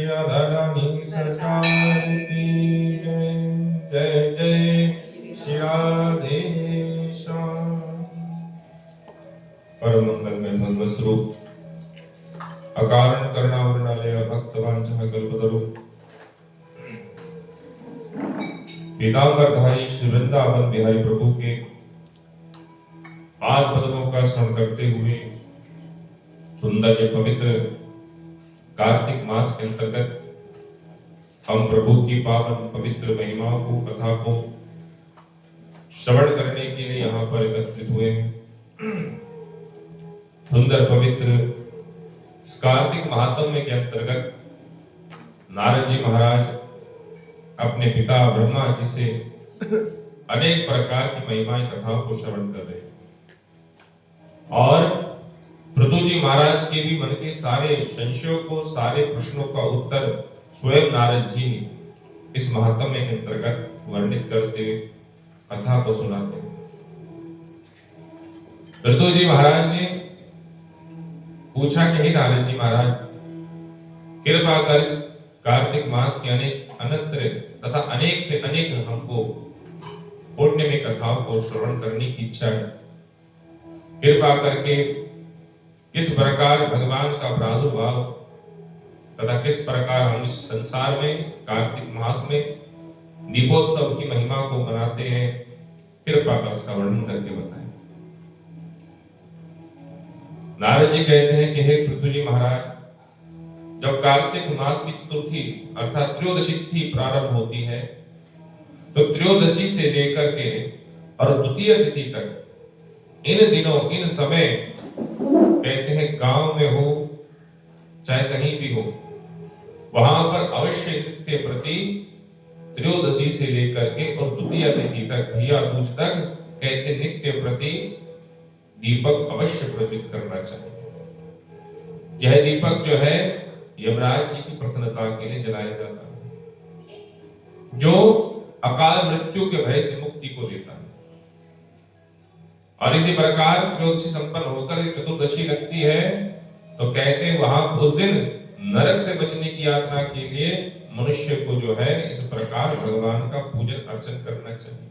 श्री राधा रानी सरकार की जय। जय जय श्री राधे श्याम। परम मंगल में भगवत स्वरूप अकारण करुणावरणालय भक्तवांछः कल्पतरु पीताम्बरधारी श्री वृंदावन बिहारी प्रभु के पाद पद्मों का स्मरण करते हुए सुंदर ये पवित्र कार्तिक मास के अंतर्गत हम प्रभु की पावन पवित्र महिमाओं को कथा को श्रवण करने के लिए यहाँ पर एकत्रित हुए हैं। सुंदर पवित्र कार्तिक महात्म्य के अंतर्गत नारद जी महाराज अपने पिता ब्रह्मा जी से अनेक प्रकार की महिमाएं कथाओं को श्रवण कर रहे हैं और पृथु जी महाराज के भी मन के सारे संशयों को, सारे प्रश्नों का उत्तर स्वयं नारद जी इस महात्म्य के अंतर्गत वर्णित करते हुए कथा को सुनाते हैं। पृथु जी महाराज ने पूछा कि हे नारद जी महाराज, कृपा कर कार्तिक मास के अनंतर तथा अनेक से अनेक हमको पुण्य में कथाओं को श्रवण करने की इच्छा है। कृपा करके किस प्रकार भगवान का प्रादुर्भाव तथा किस प्रकार हम इस संसार में कार्तिक मास में दीपोत्सव की महिमा को मनाते हैं, कृपा कर इसका वर्णन करके बताएं। नारद जी कहते हैं कि हे पृथु जी महाराज, जब कार्तिक मास की चतुर्थी अर्थात त्रयोदशी तिथि प्रारंभ होती है तो त्रयोदशी से लेकर के और द्वितीय तिथि तक इन दिनों इन समय कहते हैं गांव में हो चाहे कहीं भी हो, वहां पर अवश्य नित्य प्रति त्रयोदशी से लेकर के और द्वितीय तिथि तक भैया दूज तक कहते नित्य प्रति दीपक अवश्य प्रज्वलित करना चाहिए। यह दीपक जो है यमराज जी की प्रसन्नता के लिए जलाया जाता है, जो अकाल मृत्यु के भय से मुक्ति को देता है। और इसी प्रकार त्रयोदशी संपन्न होकर चतुर्दशी लगती है तो कहते हैं वहां उस दिन नरक से बचने की यात्रा के लिए मनुष्य को जो है इस प्रकार भगवान का पूजन अर्चन करना चाहिए।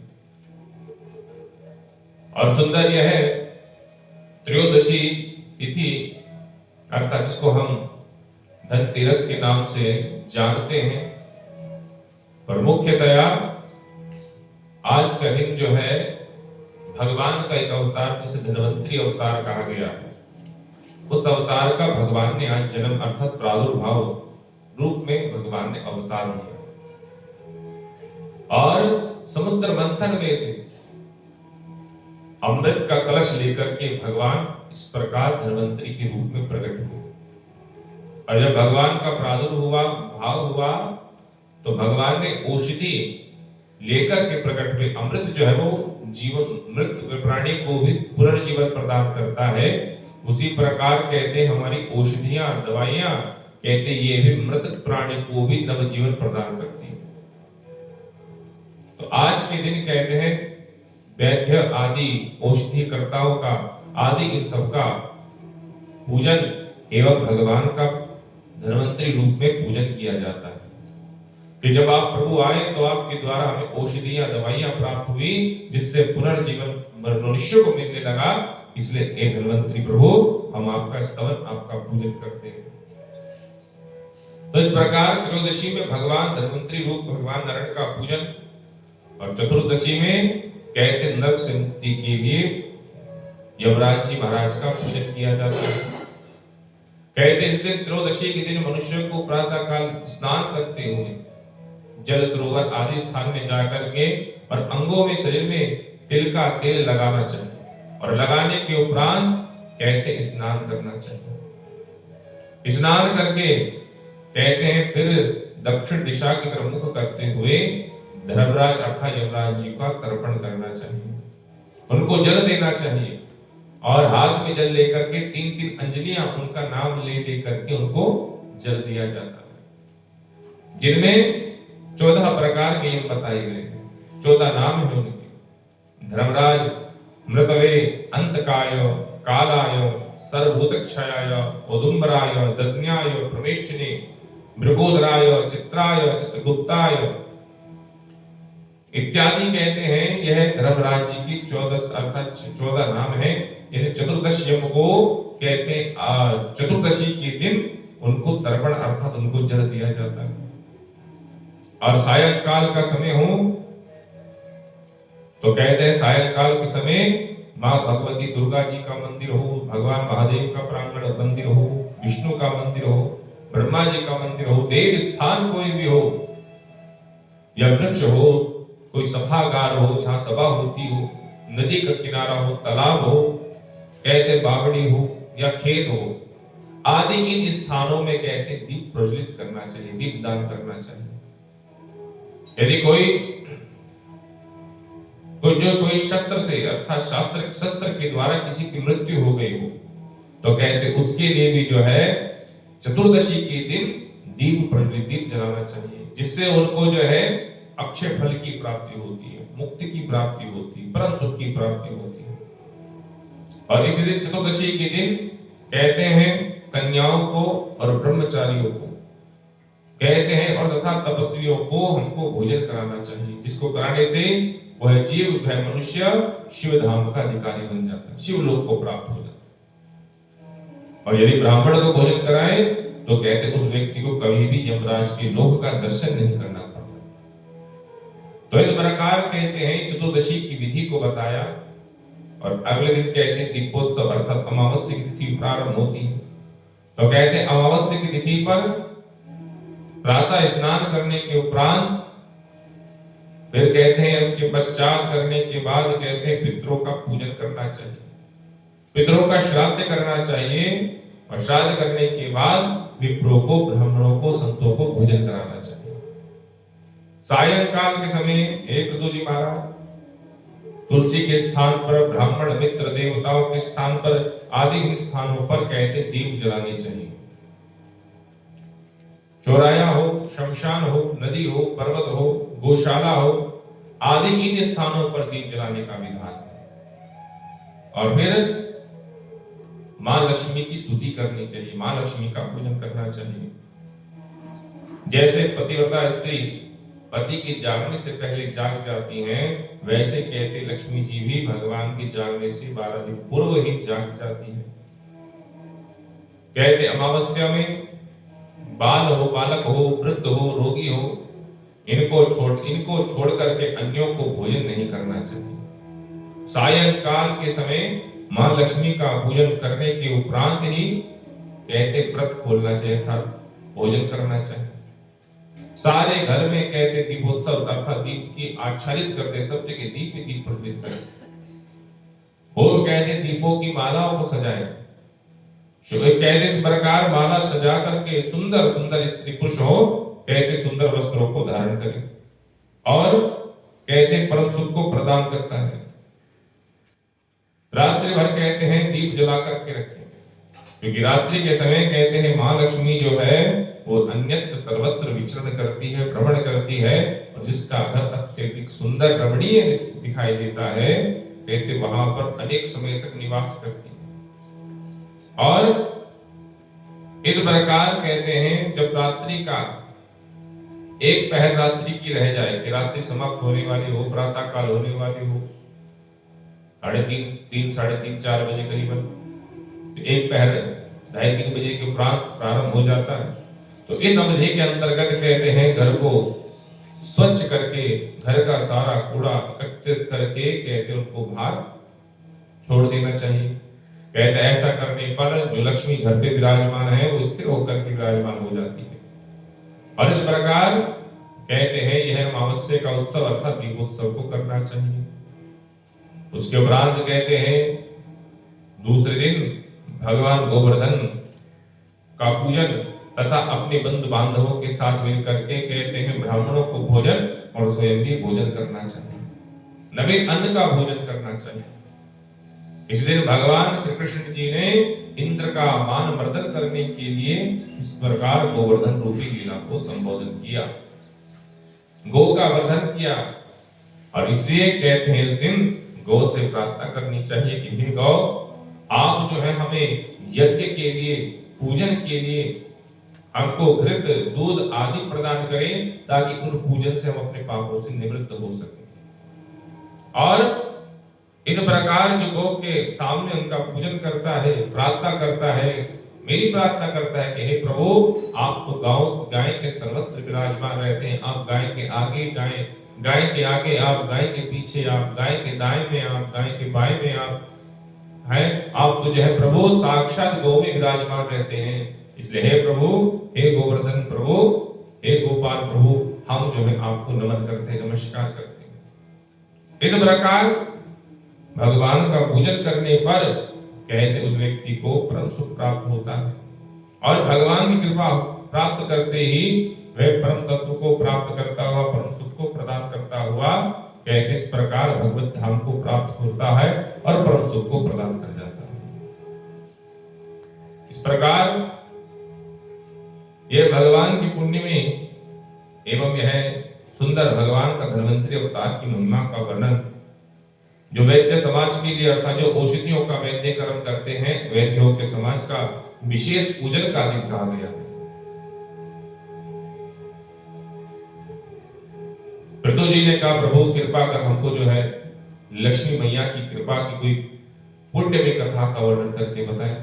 और सुंदर यह है त्रयोदशी तिथि अर्थात जिसको हम धनतेरस के नाम से जानते हैं, पर मुख्यतया आज का दिन जो है भगवान का एक अवतार जिसे धन्वंतरी अवतार कहा गया है, उस अवतार का भगवान ने आज जन्म अर्थात प्रादुर्भाव रूप में भगवान ने अवतार लिया और समुद्र मंथन में से अमृत का कलश लेकर के भगवान इस प्रकार धन्वंतरी के रूप में प्रकट हुए। और जब भगवान का प्रादुर्भाव हुआ तो भगवान ने औषधि लेकर के प्रकट हुए। अमृत जो है वो जीवन मृत प्राणी को भी पुनर्जीवन प्रदान करता है, उसी प्रकार कहते हमारी औषधियां दवाइयां कहते ये भी मृत प्राणी को भी नवजीवन प्रदान करती है। तो आज के दिन कहते हैं वैद्य आदि औषधि कर्ताओं का आदि इन सबका पूजन एवं भगवान का धन्वंतरी रूप में पूजन किया जाता है कि जब आप प्रभु आए तो आपके द्वारा हमें औषधियां दवाइयां प्राप्त हुई जिससे पुनर्जीवन मनुष्य को मिलने लगा। इसलिए हे धन्वंतरी प्रभु हम आपका स्तवन आपका पूजन करते हैं। तो इस प्रकार त्रयोदशी में भगवान धन्वंतरी रूप भगवान नारायण का पूजन और चतुर्दशी में कहते नरक से मुक्ति के लिए यमराज जी महाराज का पूजन किया जाता है। कहते इस दिन त्रयोदशी के दिन मनुष्य को प्रातः काल स्नान करते हुए जल सरोवर आदि स्थान में जाकर के और अंगों में शरीर में तिल का तेल लगाना चाहिए और लगाने के उपरांत कहते स्नान करना चाहिए। स्नान करके कहते हैं फिर दक्षिण दिशा की तरफ मुख करते हुए धर्मराज अर्थात यमराज जी का तर्पण करना चाहिए, उनको जल देना चाहिए और हाथ में जल लेकर के 3-3 अंजलियां उनका नाम ले लेकर के उनको जल दिया जाता है, जिनमें 14 प्रकार के यम बताए गए हैं। 14 नाम है उनके। धर्मराज मृतवे अंतकाय कालाय सर्वभूत क्षयाय औदुम्बराय दग्न्याय प्रमेष्ठिने मृगोदराय, चित्राय, चित्रगुप्ताय इत्यादि कहते हैं। यह धर्मराज जी की 14 अर्थात 14 नाम है। यानी चतुर्दशी को कहते हैं, चतुर्दशी के दिन उनको तर्पण अर्थात उनको जल दिया जाता है। और सायंकाल का समय हो तो कहते हैं सायंकाल के समय माँ भगवती दुर्गा जी का मंदिर हो, भगवान महादेव का प्रांगण मंदिर हो, विष्णु का मंदिर हो, ब्रह्मा जी का मंदिर हो, देव स्थान कोई भी हो या वृक्ष हो, कोई सभागार हो जहां सभा होती हो, नदी का किनारा हो, तालाब हो, कहते बावड़ी हो या खेत हो आदि, इन स्थानों में कहते दीप प्रज्वलित करना चाहिए, दीप दान करना चाहिए। यदि कोई शस्त्र से अर्थात शस्त्र के द्वारा किसी की मृत्यु हो गई हो तो कहते उसके लिए भी जो है चतुर्दशी के दिन दीप प्रज्वलित दीप जलाना चाहिए, जिससे उनको जो है अक्षय फल की प्राप्ति होती है, मुक्ति की प्राप्ति होती है, परम सुख की प्राप्ति होती है। और इसी दिन चतुर्दशी के दिन कहते हैं कन्याओं को और ब्रह्मचारियों को कहते हैं और तथा तपस्वियों को हमको भोजन कराना चाहिए, जिसको कराने से वह जीव वह मनुष्य शिव धाम का अधिकारी बन जाता है, शिव लोक को प्राप्त हो जाता है। और यदि ब्राह्मण को भोजन कराए तो कहते उस व्यक्ति को कभी भी यमराज के लोक का दर्शन नहीं करना पड़ता। तो इस प्रकार कहते हैं चतुर्दशी की विधि को बताया। और अगले दिन कहते हैं दीपोत्सव अर्थात अमावस्या की तिथि प्रारंभ होती है। तो कहते हैं अमावस्या की तिथि पर प्रातः स्नान करने के उपरांत फिर कहते हैं उसके पश्चात करने के बाद कहते हैं पितरों का पूजन करना चाहिए, पितरों का श्राद्ध करना चाहिए। और श्राद्ध करने के बाद विप्रों को, ब्राह्मणों को, संतों को भोजन कराना चाहिए। सायंकाल के समय एक दो जी महाराज तुलसी के स्थान पर, ब्राह्मण मित्र देवताओं के स्थान पर आदि स्थानों पर कहते दीप जलाने चाहिए। चौराया हो, शमशान हो, नदी हो, पर्वत हो, गौशाला हो आदि इन स्थानों पर दीप जलाने का विधान है। और फिर मां लक्ष्मी की स्तुति करनी चाहिए, मां लक्ष्मी का पूजन करना चाहिए। जैसे पतिव्रता स्त्री पति के जागने से पहले जाग जाती हैं, वैसे कहते लक्ष्मी जी भी भगवान के जागने से 12 दिन पूर्व ही जाग जाती है। कहते अमावस्या में बाल हो, बालक हो, वृद्ध हो, रोगी हो, इनको छोड़ करके अन्यों को भोजन नहीं करना चाहिए। सायंकाल के समय मां लक्ष्मी का पूजन करने के उपरांत ही कहते व्रत खोलना चाहिए था, भोजन करना चाहिए। सारे घर में कहते दीपोत्सव अर्थात दीप की आच्छादित करते, सब जगह दीप ही दीप प्रज्वलित करते। और कहते दीपों की मालाओं को सजाए, कहते इस प्रकार माला सजा करके सुंदर सुंदर स्त्री पुरुष हो कहते सुंदर वस्त्रों को धारण करें और कहते परम सुख को प्रदान करता है। रात्रि भर कहते हैं दीप जला करके रखें, क्योंकि रात्रि के समय कहते हैं मां लक्ष्मी जो है वो अन्यत्र सर्वत्र विचरण करती है, भ्रमण करती है, और जिसका घर अत्यधिक सुंदर रमणीय दिखाई देता है कहते वहां पर अनेक समय तक निवास करती है। और इस प्रकार कहते हैं जब रात्रि का एक पहर रात्रि की रह जाए कि रात्रि समाप्त होने वाली हो, प्रातः काल होने वाली हो, 3:30 साढ़े 4 बजे करीबन, तो एक पहर 2:30 बजे के उपरांत प्रारंभ हो जाता है। तो इस अवधि के अंतर्गत कहते हैं घर को स्वच्छ करके, घर का सारा कूड़ा एकत्रित करके कहते उनको बाहर छोड़ देना चाहिए। कहते ऐसा करने पर जो लक्ष्मी घर पे विराजमान है वो स्थिर होकर के विराजमान हो जाती है। और इस प्रकार कहते हैं यह अमावस्या का उत्सव अर्थात दीपोत्सव को करना चाहिए। उसके उपरांत कहते हैं दूसरे दिन भगवान गोवर्धन का पूजन तथा अपने बंधु बांधवों के साथ मिल करके कहते हैं ब्राह्मणों को भोजन और स्वयं भी भोजन करना चाहिए, नवीन अन्न का भोजन करना चाहिए। इस दिन भगवान श्री कृष्ण जी ने इंद्र का मान मर्दन करने के लिए इस प्रकार गोवर्धन रूपी लीला को संबोधन किया, गौ का वर्धन किया। और इसलिए कहते हैं इस दिन गौ से प्रार्थना करनी चाहिए कि हे गौ, आप जो है हमें यज्ञ के लिए, पूजन के लिए हमको घृत, दूध आदि प्रदान करें, ताकि उन पूजन से हम अपने पापों से निवृत्त हो सकें। और इस प्रकार जो गौ के सामने उनका पूजन करता है, प्रार्थना करता है, मेरी प्रार्थना करता है कि हे प्रभु, आप तो गाय के सर्वत्र विराजमान रहते हैं। आप गाय के आगे, गाय के आगे आप, गाय के पीछे आप, गाय के दाएं में आप, गाय के बाएं में आप हैं। आप तो जो है प्रभु साक्षात गौ में विराजमान रहते हैं। इसलिए हे प्रभु, हे गोवर्धन प्रभु, हे गोपाल प्रभु, हम जो है आपको नमन करते हैं, नमस्कार करते हैं। इस प्रकार भगवान का पूजन करने पर कहते उस व्यक्ति को परम सुख प्राप्त होता है, और भगवान की कृपा प्राप्त करते ही वह परम तत्व को प्राप्त करता हुआ, परम सुख को प्रदान करता हुआ कहते इस प्रकार भगवत धाम को प्राप्त होता है और परम सुख को प्रदान कर जाता है। इस प्रकार यह भगवान की पुण्य में एवं यह सुंदर भगवान का धन्वंतरी अवतार की महिमा का वर्णन जो वैद्य समाज के लिए, अर्थात जो औषधियों का वैद्य कर्म करते हैं, वैद्यों के समाज का विशेष पूजन का दिन कहा गया है। पृथु जी ने कहा, प्रभु कृपा कर हमको जो है लक्ष्मी मैया की कृपा की कोई पुण्य में कथा का वर्णन करके बताएं।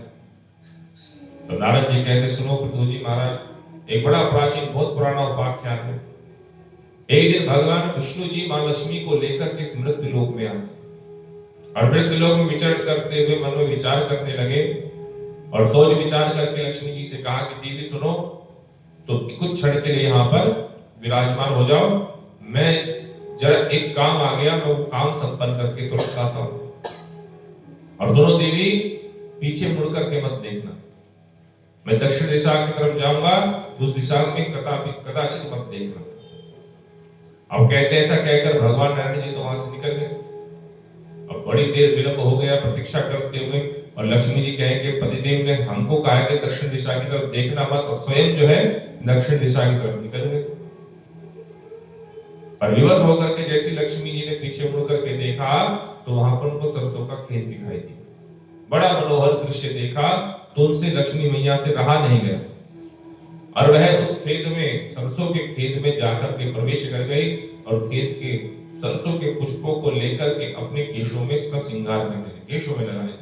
तो नारद जी कहते, सुनो पृथु जी महाराज, एक बड़ा प्राचीन, बहुत पुराना उपाख्यान है। एक दिन भगवान विष्णु जी मां लक्ष्मी को लेकर के मृत्यु लोक में आए, और मृत्यु लोक में विचरण करते हुए मन में विचार करने लगे, और सोच विचार करके लक्ष्मी जी से कहा कि दीदी सुनो, तो कुछ क्षण के लिए यहाँ पर विराजमान हो जाओ, मैं जरा एक काम आ गया, मैं वो काम संपन्न करके तुरंत आता हूं। और दोनों देवी पीछे मुड़ करके मत देखना, मैं दक्षिण दिशा की तरफ जाऊंगा, उस दिशा में कदाचित मत देखना। अब कहते ऐसा कहकर भगवान नारायण जी तो वहां से निकल गए। अब बड़ी देर विलंब हो गया प्रतीक्षा करते हुए, और लक्ष्मी जी कहेंगे, पतिदेव ने हमको कहा कि दक्षिण दिशा की तरफ देखना मत, और स्वयं जो है दक्षिण दिशा की तरफ निकल गए। और विवश होकर के जैसी लक्ष्मी जी ने पीछे मुड़ करके देखा, तो वहां पर उनको सरसों का खेत दिखाई दिया। बड़ा मनोहर दृश्य देखा, तो उनसे लक्ष्मी मैया से रहा नहीं गया, और वह उस खेत में, सरसों के खेत में जाकर के प्रवेश कर गई, और खेत के सरसों के पुष्पों को लेकर के अपने केशों में इसका श्रृंगार करने लगी, केशों में लगाने लगी।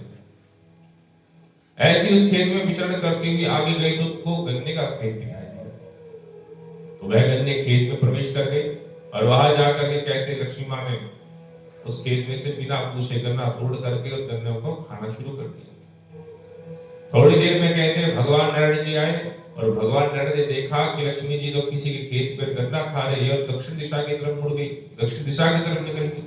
ऐसी उस खेत में विचरण करती हुई आगे गई, तो उसको गन्ने का खेत दिखाई दिया। तो वह गन्ने खेत में प्रवेश कर गई, और वहां जाकर के कहते लक्ष्मी मां ने उस खेत में से बिना पूछे गन्ना तोड़ करके और गन्ने को खाना शुरू कर दिया। थोड़ी देर में कहते भगवान नारायण जी आए, और भगवान नारायण ने देखा कि लक्ष्मी जी तो किसी के खेत पर गन्ना खा रही है, और दक्षिण दिशा की तरफ मुड़ गई, दक्षिण दिशा की तरफ निकल गई।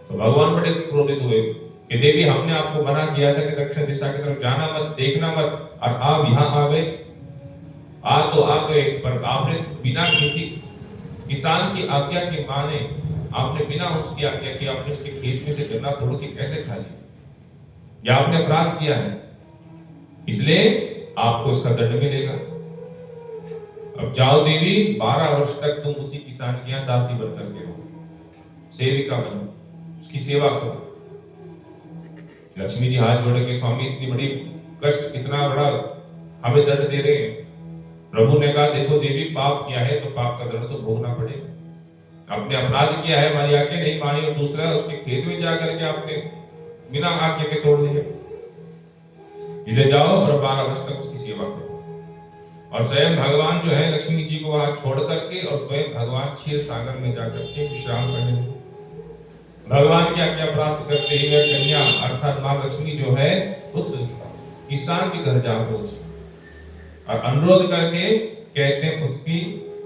तो भगवान बड़े क्रोधित हुए कि देवी, हमने आपको मना किया था कि दक्षिण दिशा की तरफ जाना मत, देखना मत, और आप यहाँ आ गए। तो आ गए, पर आपने बिना किसी किसान की आज्ञा के माने, आपने बिना उसकी आज्ञा के आपने उसके खेत में से गन्ना तोड़ के कैसे खा लिया? या आपने अपराध किया है, इसलिए आपको इसका दंड मिलेगा। अब जाओ देवी, 12 वर्ष तक तुम उसी किसान के यहाँ दासी बनकर के रहो, सेविका बनो, उसकी सेवा करो। लक्ष्मी जी हाथ जोड़ के, स्वामी इतनी बड़ी कष्ट, इतना बड़ा हमें दंड दे रहे हैं। प्रभु ने कहा, देखो देवी, पाप किया है तो पाप का दंड तो भोगना पड़ेगा। आपने अपराध किया है, हमारी आज्ञा नहीं मानी, और दूसरा उसके खेत में जाकर के आपने बिना आज्ञा के तोड़ दिया। इधर जाओ और 12 वर्ष तक उसकी सेवा करो। और स्वयं भगवान जो है लक्ष्मी जी को वहां छोड़ करके, और स्वयं भगवान क्षीर सागर में जाकर के विश्राम करने लगे। भगवान की आज्ञा प्राप्त करते ही वह कन्या अर्थात मां लक्ष्मी जो है उस किसान के घर जा पहुंची, और अनुरोध करके कहते हैं उसकी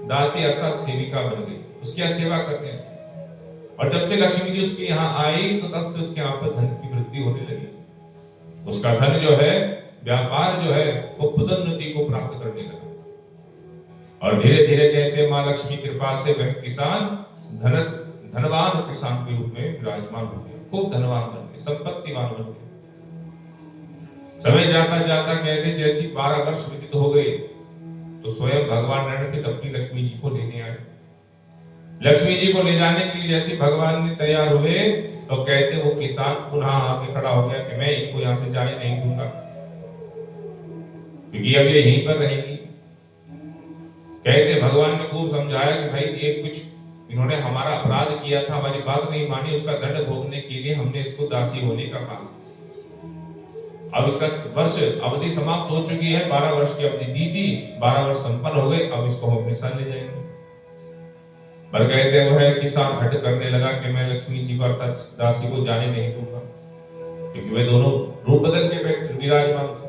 दासी अर्थात सेविका बन गई, उसकी सेवा करने। और जब से लक्ष्मी जी उसके यहाँ आई, तो तब से उसके यहाँ पर धन की वृद्धि होने लगी। उसका धन जो है, व्यापार जो है, वो पदोन्नति को प्राप्त करने लगा। और धीरे धीरे कहते मां लक्ष्मी कृपा से वह किसान धनवान किसान के रूप में विराजमान हो गया, खूब धनवान बन गए, संपत्तिवान बन गए। समय जाता जाता कहते जैसी 12 वर्ष व्यतीत हो गए, तो स्वयं भगवान नारायण फिर अपनी लक्ष्मी जी को लेने आए। लक्ष्मी जी को ले जाने के लिए जैसे भगवान ने तैयार हुए, तो कहते वो किसान पुनः आके खड़ा हो गया कि मैं इनको यहाँ से जाने नहीं दूंगा, क्योंकि अब ये यहीं पर रहेंगी, कहते भगवान ने खूब समझाया कि भाई ये कुछ इन्होंने हमारा अपराध किया था, हमारी बात नहीं मानी, उसका दंड भोगने के लिए हमने इसको दासी होने का कहा। अब इसका वर्ष अवधि समाप्त हो चुकी है, 12 वर्ष की अवधि दी थी, 12 वर्ष संपन्न हो गए, अब इसको हम अपने साथ ले जाएंगे। पर कहते वो है किसान हट करने लगा कि मैं लक्ष्मी जी को अर्थात दासी को जाने नहीं दूंगा, क्योंकि वे दोनों रूप बदल के विराजमान थे।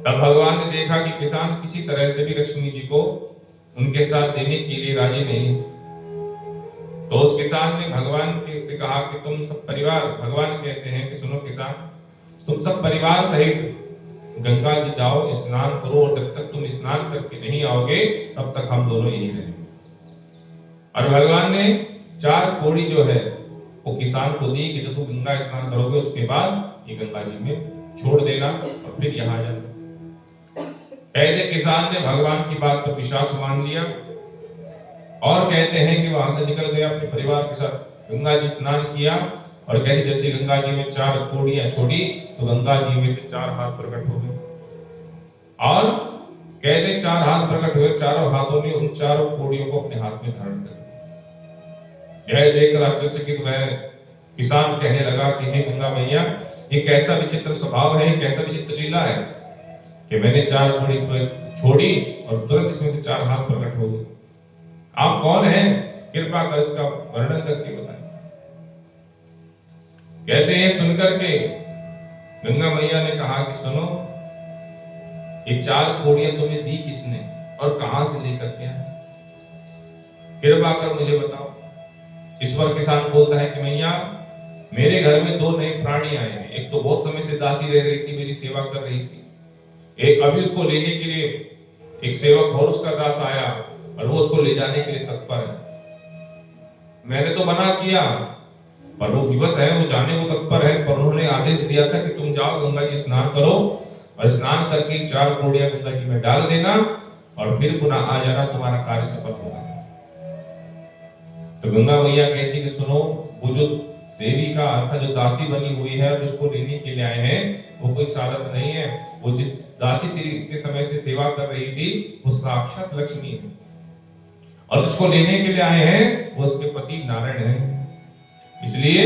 तब भगवान ने देखा कि किसान किसी तरह से भी लक्ष्मी जी को उनके साथ देने के लिए राजी नहीं, तो उस किसान ने भगवान से कहा कि तुम सब परिवार, भगवान कहते हैं कि सुनो किसान, तुम सब परिवार सहित गंगा जी जाओ, स्नान करो, और जब तक तुम स्नान करके नहीं आओगे तब तक हम दोनों यहीं रहेंगे। और भगवान ने 4 कोड़ी जो है वो किसान को दी कि जब तुम गंगा स्नान करोगे उसके बाद ये गंगा जी में छोड़ देना और फिर यहाँ जाना। ऐसे किसान ने भगवान की बात पर विश्वास मान लिया और कहते हैं कि वहां से निकल गया, अपने परिवार के साथ गंगा जी स्नान किया। और कहते जैसे गंगा जी में 4 कोड़ियां छोड़ी तो गंगा जी में से 4 हाथ प्रकट हो गए, और कहते 4 हाथ प्रकट हुए, चारों हाथों ने उन 4 कोड़ियों को अपने हाथ में धारण कर लिया। यह देखकर आश्चर्यचकित वह किसान कहने लगा कि हे गंगा मैया, ये कैसा विचित्र स्वभाव है, कैसा विचित्र लीला है कि मैंने 4 कोड़ी छोड़ी और तुरंत इसमें से 4 हाथ प्रकट हो गए। आप कौन हैं, कृपा कर इसका वर्णन करके बताएं। कहते हैं सुनकर के गंगा मैया ने कहा कि सुनो, ये 4 कोड़ियां तुम्हें दी किसने और कहां से लेकर के आए, कृपा कर मुझे बताओ। इस पर किसान बोलता है कि मैया, मेरे घर में 2 नए प्राणी आए हैं। एक तो बहुत समय से दासी रह रही थी, मेरी सेवा कर रही थी, एक अभी उसको लेने के लिए एक सेवक और उसका दास आया और वो उसको ले जाने के लिए तत्पर है। मैंने तो मना किया पर वो विवश है, वो जाने को तत्पर है, पर उन्होंने आदेश दिया था कि तुम जाओ गंगा जी स्नान करो और स्नान करके 4 कोड़ियां गंगा जी में डाल देना और फिर पुनः आ जाना, तुम्हारा कार्य सफल होगा। तो गंगा मैया कहती कि सुनो, वो जो सेविका अर्थात जो दासी बनी हुई है और जिसको लेने के लिए आए हैं वो कोई साधक नहीं है, वो जिस दासी तेरी इतने समय से सेवा कर रही थी वो साक्षात लक्ष्मी है, और जिसको लेने के लिए आए हैं वो उसके पति नारायण हैं। इसलिए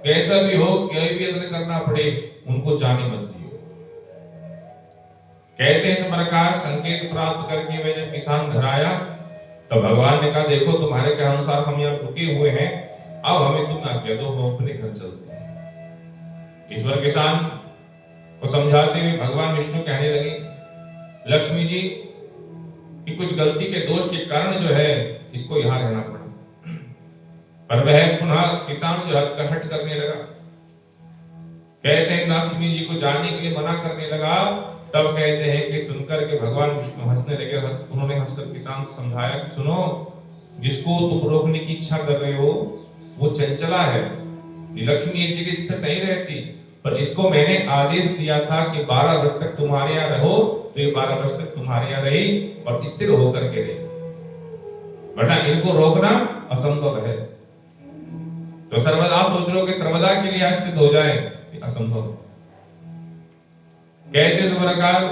कैसा भी हो, क्या भी यत्न करना पड़े, उनको जाने मत दियो। कहते हैं इस प्रकार संकेत प्राप्त करके वे जब किसान घर आया तो भगवान ने कहा देखो तुम्हारे के अनुसार हम यहाँ रुके हुए हैं, अब हमें तुम आज्ञा दो, हम अपने घर चलते हैं। ईश्वर किसान को समझाते हुए भगवान विष्णु कहने लगे, लक्ष्मी जी की कुछ गलती के दोष के कारण जो है इसको यहाँ रहना पड़ा। पर वह पुनः किसान जो हट करने लगा, कहते हैं लक्ष्मी जी को जाने के लिए मना करने लगा। तब कहते हैं कि सुनकर के भगवान विष्णु हंसने लगे। उन्होंने हंसकर किसान से समझाया कि सुनो, जिसको तुम रोकने की इच्छा कर रहे हो वो चंचला है, लक्ष्मी एक जगह स्थिर नहीं रहती, पर इसको मैंने आदेश दिया था कि 12 वर्ष तक तुम्हारे यहाँ रहो, तो ये 12 वर्ष तक तुम्हारे यहाँ रही और स्थिर होकर के रही, वरना इनको रोकना असंभव है। तो सर्वदा आप सोच लो कि सर्वदा के लिए स्थित हो जाए, असंभव। कहते इस प्रकार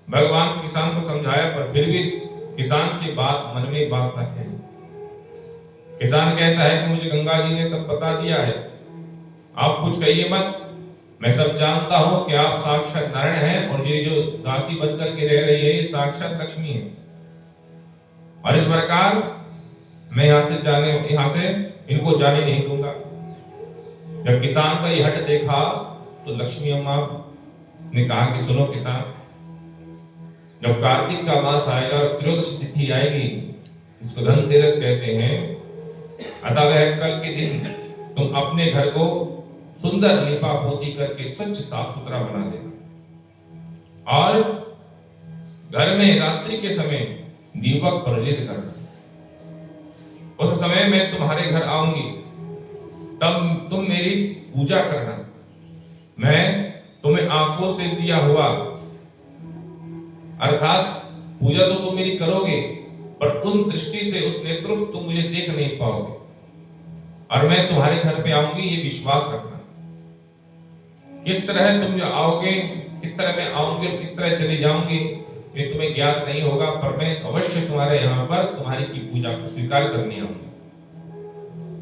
भगवान किसान को समझाया, पर फिर भी किसान की बात मन में बात न ठहरी। किसान कहता है कि मुझे गंगा जी ने सब बता दिया है, आप कुछ कहिए मत, मैं सब जानता हूं कि आप साक्षात नारायण हैं और ये जो दासी बनकर के रह रही है ये साक्षात लक्ष्मी है, और इस प्रकार मैं यहाँ से इनको जाने नहीं दूंगा। जब किसान का ये हट देखा तो लक्ष्मी अम्मा ने कहा कि सुनो किसान, जब कार्तिक का मास आएगा और त्रयोदशी तिथि आएगी, इसको धनतेरस कहते हैं, अतः वह कल के दिन तुम अपने घर को सुंदर लीपा पोती करके स्वच्छ साफ सुथरा बना देना और घर में रात्रि के समय दीपक प्रज्वलित करना। उस समय मैं तुम्हारे घर आऊंगी, तब तुम मेरी पूजा करना। मैं तुम्हें आंखों से दिया हुआ, अर्थात पूजा तो तुम मेरी करोगे पर उन दृष्टि से उस नेत्रों से तुम मुझे देख नहीं पाओगे, और मैं तुम्हारे घर पे आऊंगी ये विश्वास रखना। किस तरह तुम आओगे, किस तरह मैं आऊंगी और किस तरह चली जाऊंगी, ये तुम्हें ज्ञात नहीं होगा, पर मैं अवश्य तुम्हारे यहाँ पर तुम्हारी की पूजा को स्वीकार करने आऊंगा।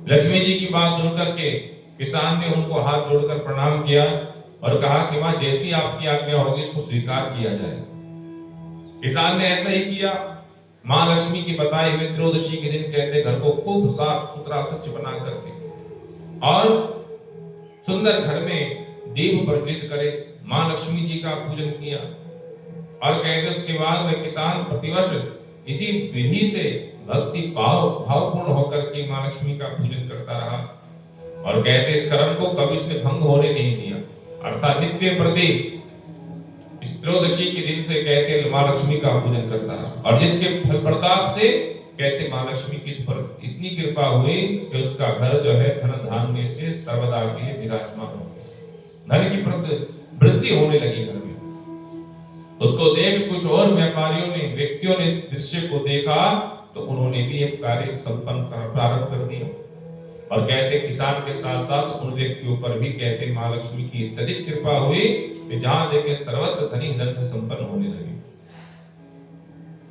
लक्ष्मी जी की बात सुनकर के किसान ने उनको हाथ जोड़कर प्रणाम किया और कहा कि मां, जैसी आपकी आज्ञा होगी इसको स्वीकार किया जाए। किसान ने ऐसा ही किया। मां लक्ष्मी की बताई हुई त्रयोदशी के दिन कहते घर को खूब साफ सुथरा स्वच्छ बना करके और सुंदर घर में दीप प्रज्वलित करे, मां लक्ष्मी जी का पूजन किया। और कहते उसके बाद वह किसान प्रतिवर्ष इसी विधि से भक्ति भावपूर्ण होकर के मां लक्ष्मी का पूजन करता रहा। और कहते इस कर्म को कभी इसने भंग होने नहीं दिया, अर्थात नित्य प्रति इस त्रयोदशी के दिन से कहते मां लक्ष्मी का पूजन करता रहा। और जिसके फल प्रताप से कहते मां लक्ष्मी की इस पर इतनी कृपा हुई कि उसका घर जो है धन धान्य से सर्वदा के लिए विराजमान हो गया, धन की वृद्धि होने लगी घर में। उसको देख कुछ और व्यापारियों ने व्यक्तियों ने इस दृश्य को देखा तो उन्होंने भी एक कार्य संपन्न कर प्रारंभ कर दिया। और कहते किसान के साथ साथ उन व्यक्तियों पर भी कहते मां लक्ष्मी की अत्यधिक कृपा हुई कि जहां देखे सर्वत्र धनी धन से संपन्न होने लगे।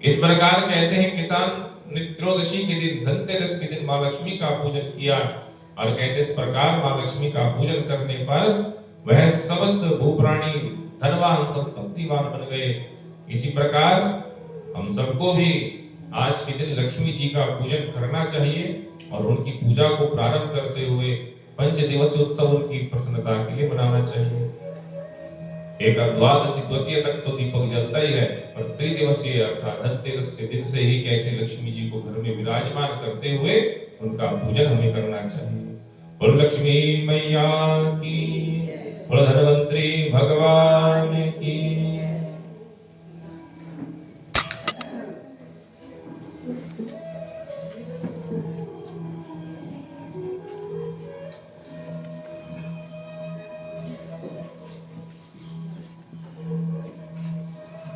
इस प्रकार कहते हैं किसान ने त्रयोदशी के दिन धनतेरस के दिन मां लक्ष्मी का पूजन किया। और कहते इस प्रकार मां लक्ष्मी का पूजन करने पर वह समस्त भूप्राणी धनवान संपत्तिवान बन गए। इसी प्रकार हम सबको भी आज के दिन लक्ष्मी जी का पूजन करना चाहिए और उनकी पूजा को प्रारंभ करते हुए 5 दिवसीय उत्सव उनकी प्रसन्नता के लिए मनाना चाहिए। एक द्वादशी द्वितीय तक तो दीपक जलता ही है, पर त्रिदिवसीय अर्थात धनतेरस के दिन से ही कहते लक्ष्मी जी को घर में विराजमान करते हुए उनका पूजन हमें करना चाहिए। बोल लक्ष्मी मैया की, बोल धन्वंतरी भगवान की।